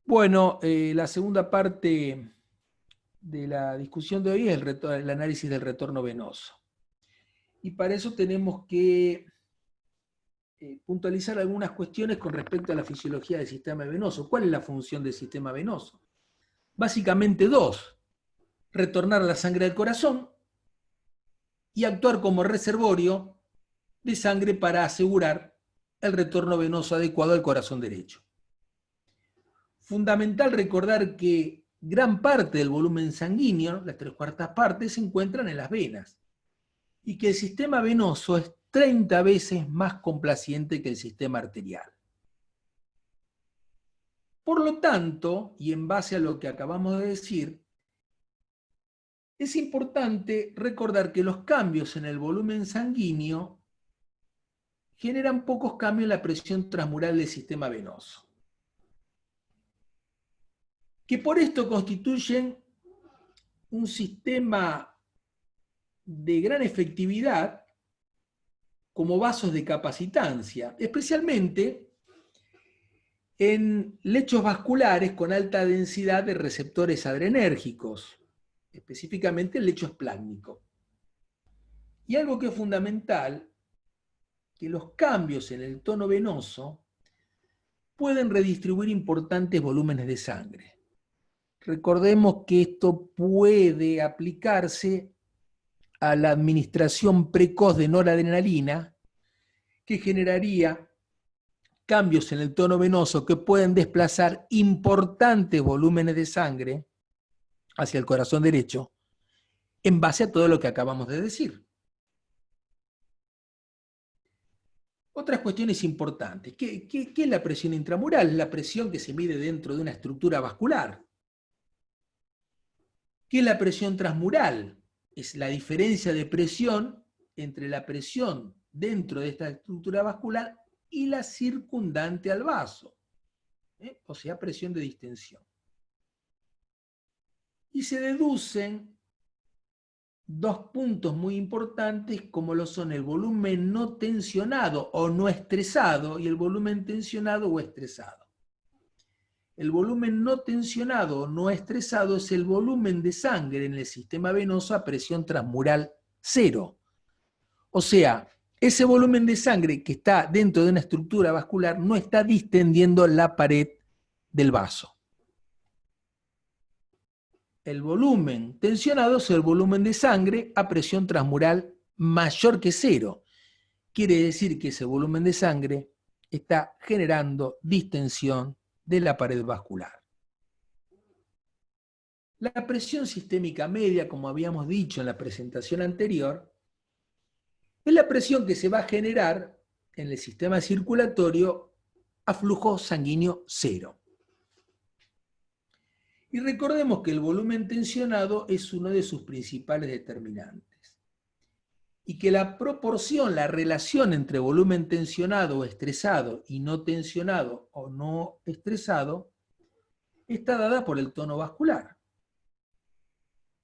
Bueno, la segunda parte de la discusión de hoy es el análisis del retorno venoso. Y para eso tenemos que puntualizar algunas cuestiones con respecto a la fisiología del sistema venoso. ¿Cuál es la función del sistema venoso? Básicamente dos: retornar la sangre al corazón y actuar como reservorio de sangre para asegurar el retorno venoso adecuado al corazón derecho. Fundamental recordar que gran parte del volumen sanguíneo, las 3/4 partes, se encuentran en las venas y que el sistema venoso es 30 veces más complaciente que el sistema arterial. Por lo tanto, y en base a lo que acabamos de decir, es importante recordar que los cambios en el volumen sanguíneo generan pocos cambios en la presión transmural del sistema venoso, que por esto constituyen un sistema de gran efectividad como vasos de capacitancia, especialmente en lechos vasculares con alta densidad de receptores adrenérgicos, específicamente el lecho esplásmico. Y algo que es fundamental, que los cambios en el tono venoso pueden redistribuir importantes volúmenes de sangre. Recordemos que esto puede aplicarse a la administración precoz de noradrenalina, que generaría cambios en el tono venoso que pueden desplazar importantes volúmenes de sangre hacia el corazón derecho en base a todo lo que acabamos de decir. Otras cuestiones importantes. ¿Qué es la presión intramural? La presión que se mide dentro de una estructura vascular. ¿Qué es la presión transmural? Es la diferencia de presión entre la presión dentro de esta estructura vascular y la circundante al vaso, o sea, presión de distensión. Y se deducen dos puntos muy importantes como lo son el volumen no tensionado o no estresado y el volumen tensionado o estresado. El volumen no tensionado o no estresado es el volumen de sangre en el sistema venoso a presión transmural cero. O sea, ese volumen de sangre que está dentro de una estructura vascular no está distendiendo la pared del vaso. El volumen tensionado es el volumen de sangre a presión transmural mayor que cero. Quiere decir que ese volumen de sangre está generando distensión de la pared vascular. La presión sistémica media, como habíamos dicho en la presentación anterior, es la presión que se va a generar en el sistema circulatorio a flujo sanguíneo cero. Y recordemos que el volumen tensionado es uno de sus principales determinantes. Y que la proporción, la relación entre volumen tensionado o estresado y no tensionado o no estresado, está dada por el tono vascular.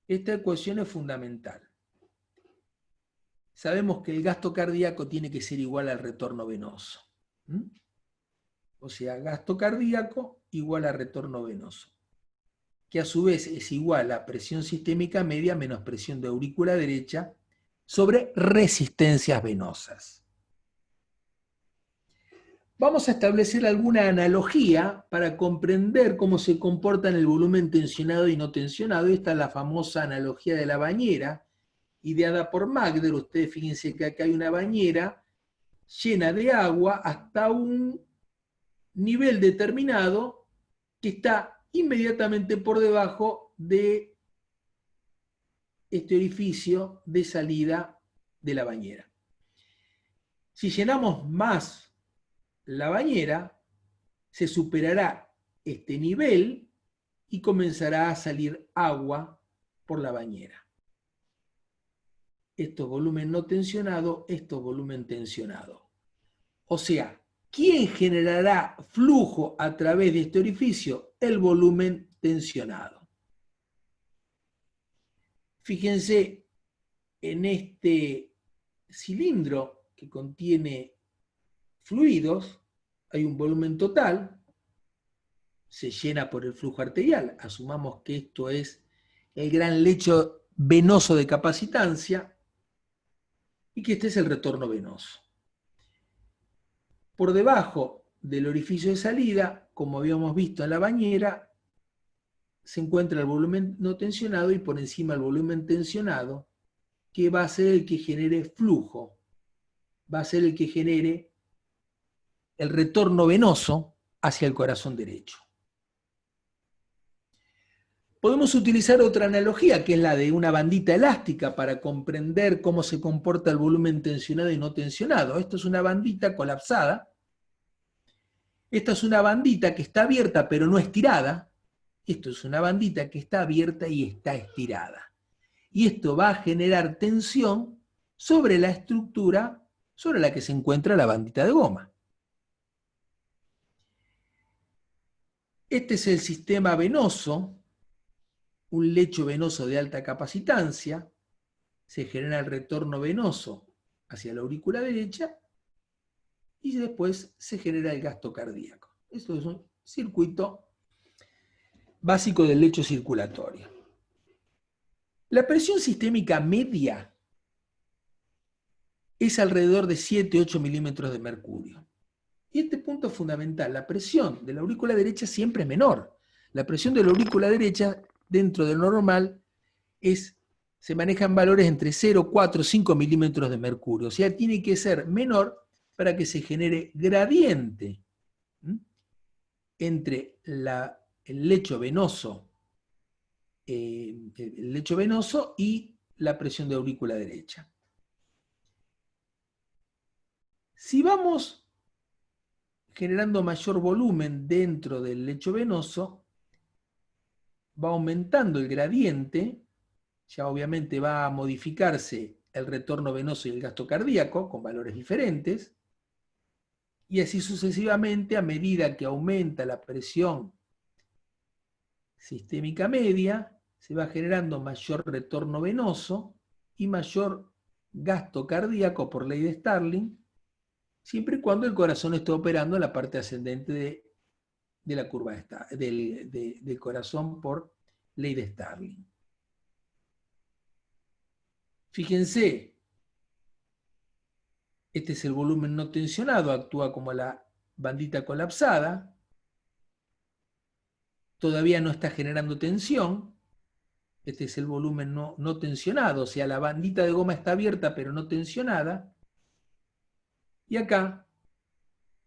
Esta ecuación es fundamental. Sabemos que el gasto cardíaco tiene que ser igual al retorno venoso. O sea, gasto cardíaco igual a retorno venoso, que a su vez es igual a presión sistémica media menos presión de aurícula derecha sobre resistencias venosas. Vamos a establecer alguna analogía para comprender cómo se comportan el volumen tensionado y no tensionado. Esta es la famosa analogía de la bañera, ideada por Magder. Ustedes fíjense que acá hay una bañera llena de agua hasta un nivel determinado que está inmediatamente por debajo de este orificio de salida de la bañera. Si llenamos más la bañera, se superará este nivel y comenzará a salir agua por la bañera. Esto es volumen no tensionado, esto es volumen tensionado. O sea, ¿quién generará flujo a través de este orificio? El volumen tensionado. Fíjense en este cilindro que contiene fluidos, hay un volumen total se llena por el flujo arterial. Asumamos que esto es el gran lecho venoso de capacitancia y que este es el retorno venoso. Por debajo del orificio de salida, como habíamos visto en la bañera, se encuentra el volumen no tensionado y por encima el volumen tensionado, que va a ser el que genere flujo, va a ser el que genere el retorno venoso hacia el corazón derecho. Podemos utilizar otra analogía, que es la de una bandita elástica, para comprender cómo se comporta el volumen tensionado y no tensionado. Esto es una bandita colapsada. Esta es una bandita que está abierta pero no estirada. Esto es una bandita que está abierta y está estirada. Y esto va a generar tensión sobre la estructura sobre la que se encuentra la bandita de goma. Este es el sistema venoso, un lecho venoso de alta capacitancia. Se genera el retorno venoso hacia la aurícula derecha y después se genera el gasto cardíaco. Esto es un circuito básico del lecho circulatorio. La presión sistémica media es alrededor de 7-8 milímetros de mercurio. Y este punto es fundamental. La presión de la aurícula derecha siempre es menor. La presión de la aurícula derecha, dentro de lo normal, se manejan valores entre 0, 4, 5 milímetros de mercurio. O sea, tiene que ser menor para que se genere gradiente entre el lecho venoso y la presión de aurícula derecha. Si vamos generando mayor volumen dentro del lecho venoso, va aumentando el gradiente, ya obviamente va a modificarse el retorno venoso y el gasto cardíaco con valores diferentes, y así sucesivamente a medida que aumenta la presión sistémica media, se va generando mayor retorno venoso y mayor gasto cardíaco por ley de Starling, siempre y cuando el corazón esté operando en la parte ascendente de la curva del corazón por ley de Starling. Fíjense, este es el volumen no tensionado, actúa como la bandita colapsada, todavía no está generando tensión. Este es el volumen no tensionado, o sea, la bandita de goma está abierta pero no tensionada. Y acá,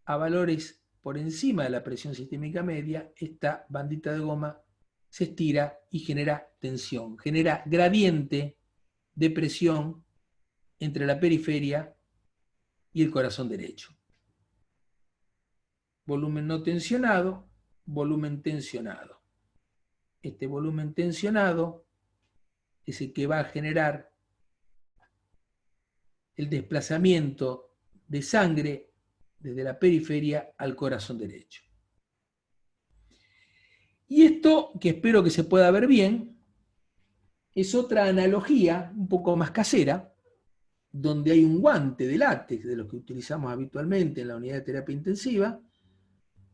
a valores por encima de la presión sistémica media, esta bandita de goma se estira y genera tensión, genera gradiente de presión entre la periferia y el corazón derecho. Volumen no tensionado, volumen tensionado. Este volumen tensionado es el que va a generar el desplazamiento de sangre desde la periferia al corazón derecho. Y esto, que espero que se pueda ver bien, es otra analogía un poco más casera, donde hay un guante de látex, de los que utilizamos habitualmente en la unidad de terapia intensiva,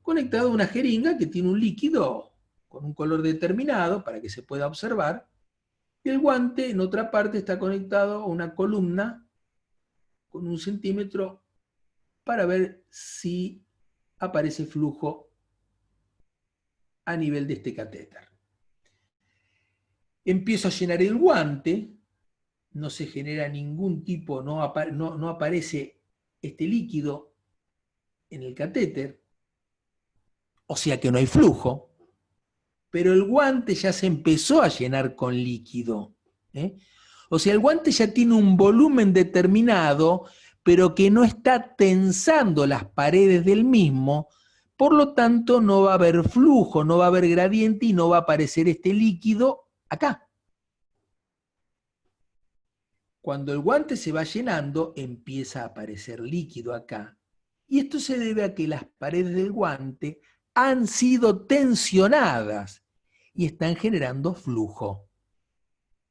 conectado a una jeringa que tiene un líquido con un color determinado para que se pueda observar, y el guante en otra parte está conectado a una columna con 1 centímetro para ver si aparece flujo a nivel de este catéter. Empiezo a llenar el guante, no se genera ningún tipo, no aparece este líquido en el catéter, o sea que no hay flujo, pero el guante ya se empezó a llenar con líquido. O sea, el guante ya tiene un volumen determinado, pero que no está tensando las paredes del mismo, por lo tanto no va a haber flujo, no va a haber gradiente y no va a aparecer este líquido acá. Cuando el guante se va llenando, empieza a aparecer líquido acá. Y esto se debe a que las paredes del guante han sido tensionadas y están generando flujo.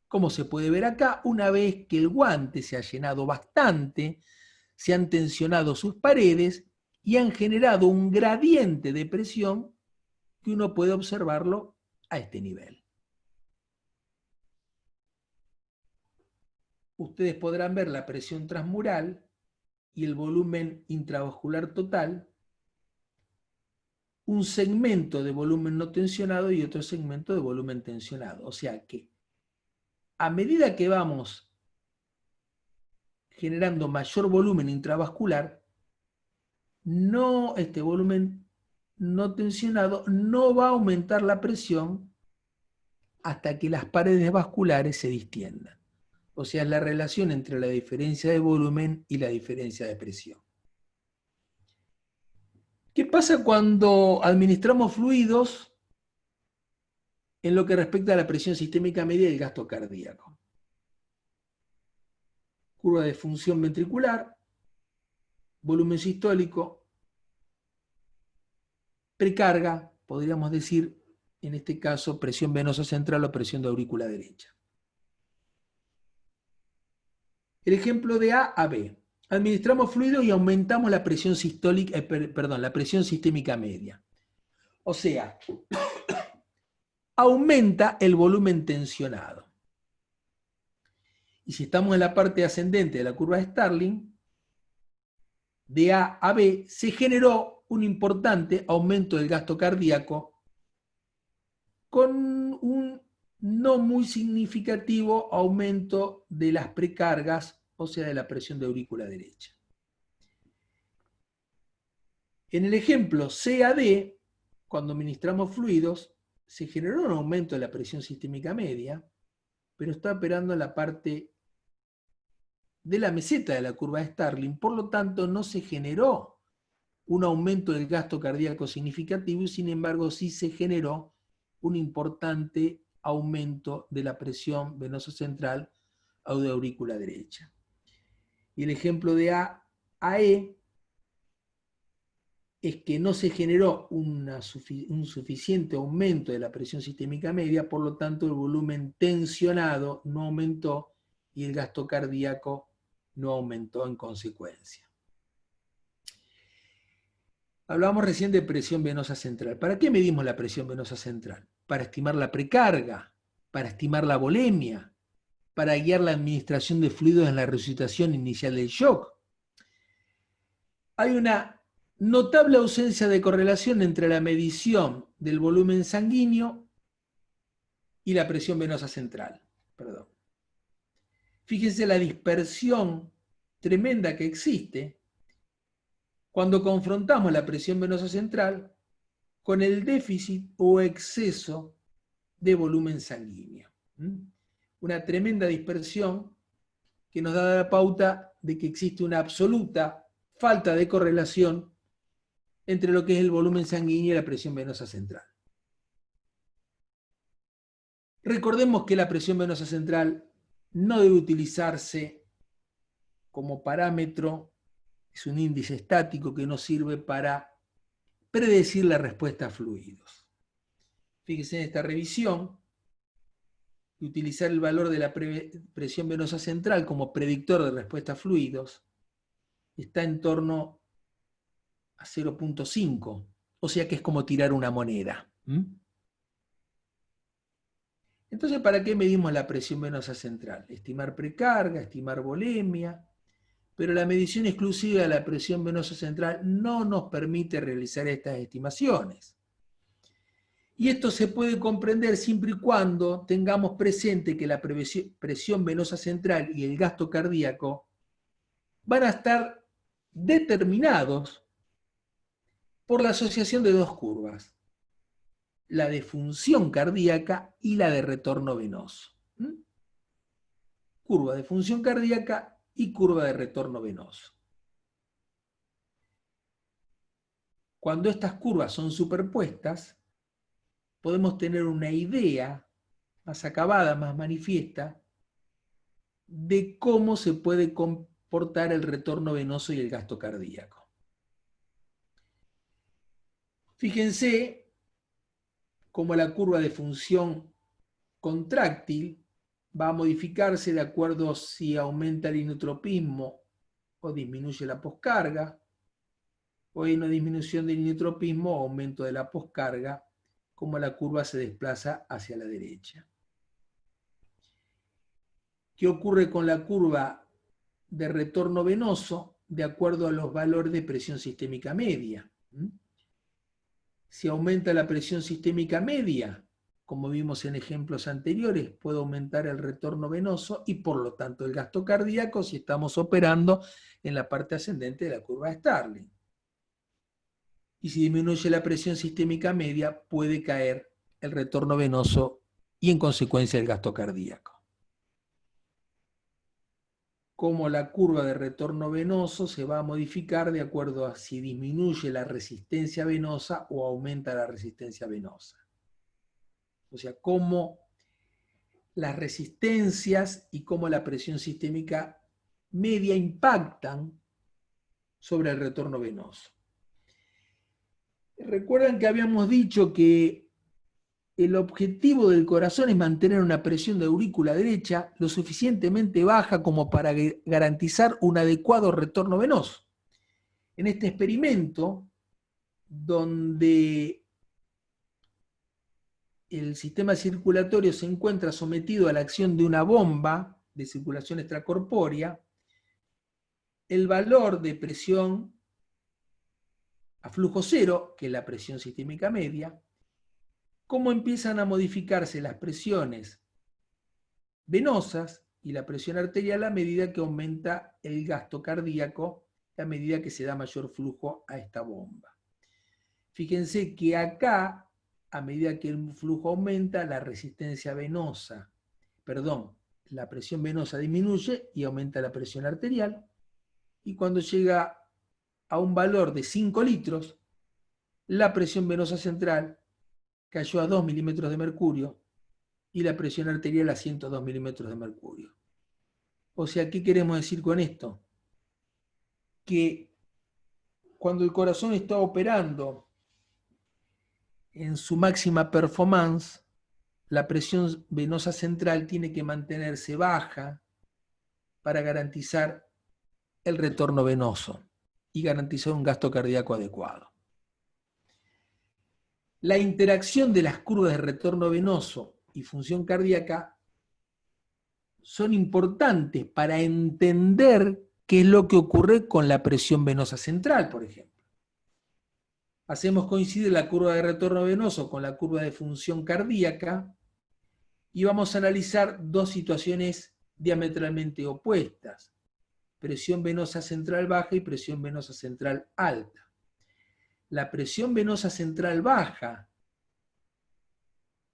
Como se puede ver acá, una vez que el guante se ha llenado bastante, se han tensionado sus paredes y han generado un gradiente de presión que uno puede observarlo a este nivel. Ustedes podrán ver la presión transmural y el volumen intravascular total, un segmento de volumen no tensionado y otro segmento de volumen tensionado. O sea que a medida que vamos generando mayor volumen intravascular, este volumen no tensionado no va a aumentar la presión hasta que las paredes vasculares se distiendan. O sea, es la relación entre la diferencia de volumen y la diferencia de presión. ¿Qué pasa cuando administramos fluidos en lo que respecta a la presión sistémica media y el gasto cardíaco? Curva de función ventricular, volumen sistólico, precarga, podríamos decir, en este caso, presión venosa central o presión de aurícula derecha. El ejemplo de A a B. Administramos fluido y aumentamos la presión sistólica, la presión sistémica media. O sea, aumenta el volumen tensionado. Y si estamos en la parte ascendente de la curva de Starling, de A a B, se generó un importante aumento del gasto cardíaco con un no muy significativo aumento de las precargas, o sea, de la presión de aurícula derecha. En el ejemplo C a D, cuando administramos fluidos, se generó un aumento de la presión sistémica media, pero está operando en la parte de la meseta de la curva de Starling, por lo tanto no se generó un aumento del gasto cardíaco significativo y sin embargo sí se generó un importante aumento de la presión venosa central o de aurícula derecha. Y el ejemplo de A a E es que no se generó un suficiente aumento de la presión sistémica media, por lo tanto el volumen tensionado no aumentó y el gasto cardíaco no aumentó en consecuencia. Hablábamos recién de presión venosa central. ¿Para qué medimos la presión venosa central? Para estimar la precarga, para estimar la volemia, para guiar la administración de fluidos en la resucitación inicial del shock. Hay una notable ausencia de correlación entre la medición del volumen sanguíneo y la presión venosa central. Perdón. Fíjense la dispersión tremenda que existe cuando confrontamos la presión venosa central con el déficit o exceso de volumen sanguíneo. Una tremenda dispersión que nos da la pauta de que existe una absoluta falta de correlación entre lo que es el volumen sanguíneo y la presión venosa central. Recordemos que la presión venosa central no debe utilizarse como parámetro, es un índice estático que nos sirve para predecir la respuesta a fluidos. Fíjense en esta revisión, y utilizar el valor de la presión venosa central como predictor de respuesta a fluidos está en torno a 0.5, o sea que es como tirar una moneda. Entonces, ¿para qué medimos la presión venosa central? Estimar precarga, estimar volemia, pero la medición exclusiva de la presión venosa central no nos permite realizar estas estimaciones. Y esto se puede comprender siempre y cuando tengamos presente que la presión venosa central y el gasto cardíaco van a estar determinados por la asociación de dos curvas, la de función cardíaca y la de retorno venoso. Curva de función cardíaca y curva de retorno venoso. Cuando estas curvas son superpuestas, podemos tener una idea más acabada, más manifiesta, de cómo se puede comportar el retorno venoso y el gasto cardíaco. Fíjense cómo la curva de función contráctil va a modificarse de acuerdo si aumenta el inotropismo o disminuye la poscarga, o hay una disminución del inotropismo o aumento de la poscarga cómo la curva se desplaza hacia la derecha. ¿Qué ocurre con la curva de retorno venoso de acuerdo a los valores de presión sistémica media? Si aumenta la presión sistémica media, como vimos en ejemplos anteriores, puede aumentar el retorno venoso y por lo tanto el gasto cardíaco si estamos operando en la parte ascendente de la curva de Starling. Y si disminuye la presión sistémica media, puede caer el retorno venoso y en consecuencia el gasto cardíaco. Cómo la curva de retorno venoso se va a modificar de acuerdo a si disminuye la resistencia venosa o aumenta la resistencia venosa. O sea, cómo las resistencias y cómo la presión sistémica media impactan sobre el retorno venoso. Recuerdan que habíamos dicho que el objetivo del corazón es mantener una presión de aurícula derecha lo suficientemente baja como para garantizar un adecuado retorno venoso. En este experimento, donde el sistema circulatorio se encuentra sometido a la acción de una bomba de circulación extracorpórea, el valor de presión a flujo cero, que es la presión sistémica media, cómo empiezan a modificarse las presiones venosas y la presión arterial a medida que aumenta el gasto cardíaco, a medida que se da mayor flujo a esta bomba. Fíjense que acá, a medida que el flujo aumenta, la resistencia venosa, la presión venosa disminuye y aumenta la presión arterial, y cuando llega a un valor de 5 litros, la presión venosa central cayó a 2 milímetros de mercurio y la presión arterial a 102 milímetros de mercurio. O sea, ¿qué queremos decir con esto? Que cuando el corazón está operando en su máxima performance, la presión venosa central tiene que mantenerse baja para garantizar el retorno venoso y garantizar un gasto cardíaco adecuado. La interacción de las curvas de retorno venoso y función cardíaca son importantes para entender qué es lo que ocurre con la presión venosa central, por ejemplo. Hacemos coincidir la curva de retorno venoso con la curva de función cardíaca y vamos a analizar dos situaciones diametralmente opuestas: presión venosa central baja y presión venosa central alta. La presión venosa central baja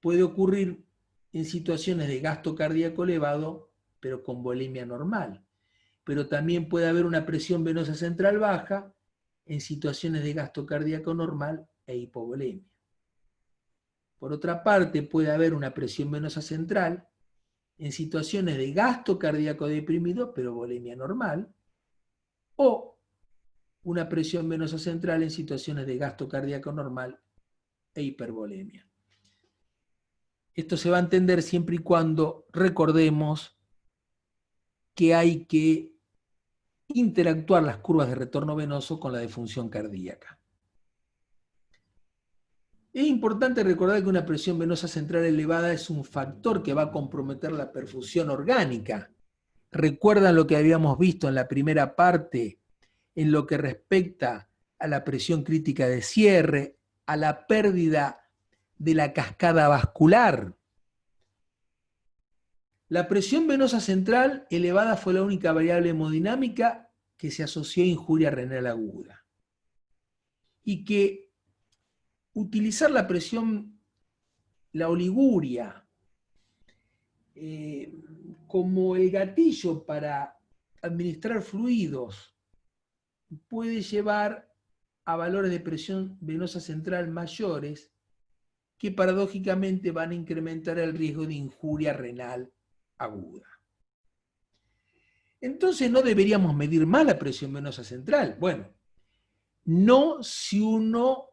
puede ocurrir en situaciones de gasto cardíaco elevado, pero con volemia normal. Pero también puede haber una presión venosa central baja en situaciones de gasto cardíaco normal e hipovolemia. Por otra parte, puede haber una presión venosa central en situaciones de gasto cardíaco deprimido, pero volemia normal, o una presión venosa central en situaciones de gasto cardíaco normal e hipervolemia. Esto se va a entender siempre y cuando recordemos que hay que interactuar las curvas de retorno venoso con la de función cardíaca. Es importante recordar que una presión venosa central elevada es un factor que va a comprometer la perfusión orgánica. ¿Recuerdan lo que habíamos visto en la primera parte en lo que respecta a la presión crítica de cierre, a la pérdida de la cascada vascular? La presión venosa central elevada fue la única variable hemodinámica que se asoció a injuria renal aguda. Y que utilizar la presión, la oliguria, como el gatillo para administrar fluidos puede llevar a valores de presión venosa central mayores que paradójicamente van a incrementar el riesgo de injuria renal aguda. Entonces no deberíamos medir más la presión venosa central. Bueno, no si uno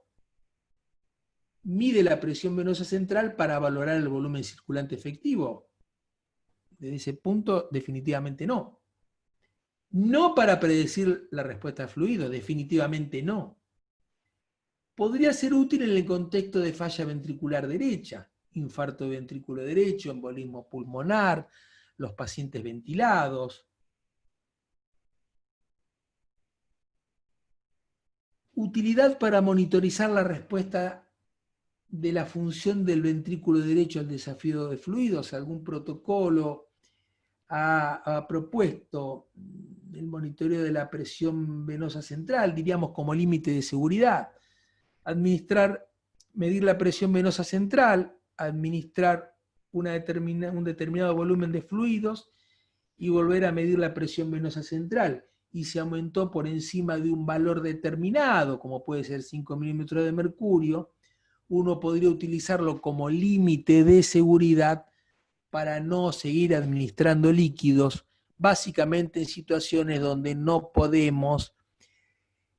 mide la presión venosa central para valorar el volumen circulante efectivo. Desde ese punto, definitivamente no. No para predecir la respuesta al fluido, definitivamente no. Podría ser útil en el contexto de falla ventricular derecha, infarto de ventrículo derecho, embolismo pulmonar, los pacientes ventilados. Utilidad para monitorizar la respuesta de la función del ventrículo derecho al desafío de fluidos. Algún protocolo ha propuesto el monitoreo de la presión venosa central, diríamos como límite de seguridad. Medir la presión venosa central, administrar un determinado volumen de fluidos y volver a medir la presión venosa central. Y se aumentó por encima de un valor determinado, como puede ser 5 milímetros de mercurio, uno podría utilizarlo como límite de seguridad para no seguir administrando líquidos, básicamente en situaciones donde no podemos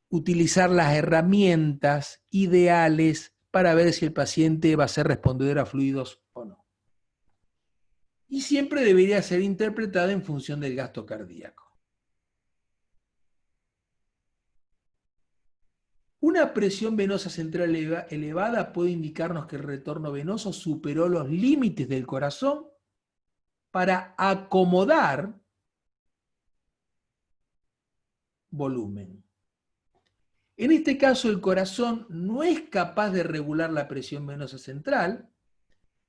utilizar las herramientas ideales para ver si el paciente va a ser respondedor a fluidos o no. Y siempre debería ser interpretada en función del gasto cardíaco. Una presión venosa central elevada puede indicarnos que el retorno venoso superó los límites del corazón para acomodar volumen. En este caso, el corazón no es capaz de regular la presión venosa central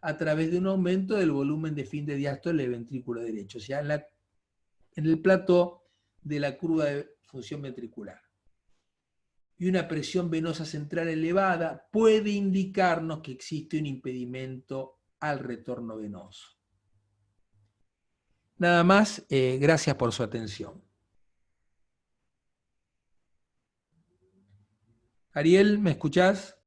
a través de un aumento del volumen de fin de diástole del ventrículo derecho, o sea, en el plató de la curva de función ventricular. Y una presión venosa central elevada puede indicarnos que existe un impedimento al retorno venoso. Nada más, gracias por su atención. Ariel, ¿me escuchás?